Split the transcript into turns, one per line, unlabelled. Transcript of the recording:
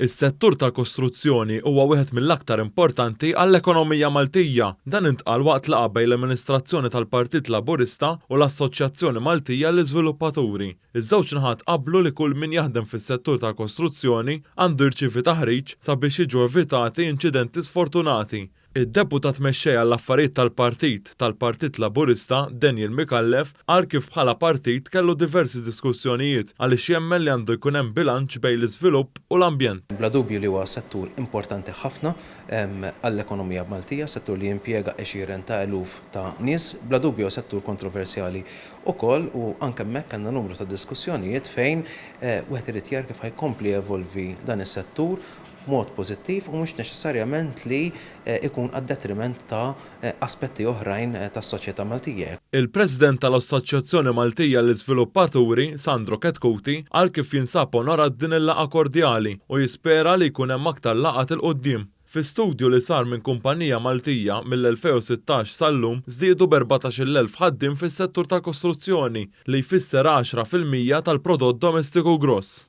Is-settur tal-kostruzzjoni huwa wieħed mill-aktar importanti għall-ekonomija Maltija. Dan intqal waqt laqgħa bejn l-Amministrazzjoni tal-Partit Laburista u l-Assoċjazzjoni Maltija l-Iżviluppaturi. Iż-żewġ naħat qablu li kull min jaħdem fis-settur tal-kostruzzjoni għandu jirċievi taħriġ sabiex jiġu evitati inċidenti sfortunati. Id-deputat mexxej għall-affarijiet tal-Partit Laburista, Daniel Mikallef, qal kif bħala partit kellu diversi diskussjonijiet għaliex jemmen li għandu jkun hemm bilanċ bejn l-iżvilupp u l-ambjent.
Bla dubju li huwa settur importanti ħafna għall-ekonomija Maltija, settur li jimpjega għexieren ta' eluf ta' nies, bla dubju settur kontroversjali ukoll u anke hemmhekk għandna numru ta' diskussjonijiet fejn wieħed irid jar kif ħajkompli evolvi dan is-settur mod pożittiv u mhux neċessarjament li ikun għad-detriment ta' aspetti oħrajn tas-soċjetà Maltija.
Il-President tal-Assoċjazzjoni Maltija l-Iżviluppaturi, Sandro Ketkuti, qal kif jinsab onorat din il-laqgħa kordjali u jispera li jkun hemm aktar laqgħat il quddiem. Fi studju li sar minn kumpanija Maltija mill-2016 sal-lum żdiedu b'14,000 ħaddiem fis-settur tal-kostruzzjoni li jfisser 10% tal-prodott domestiku gross.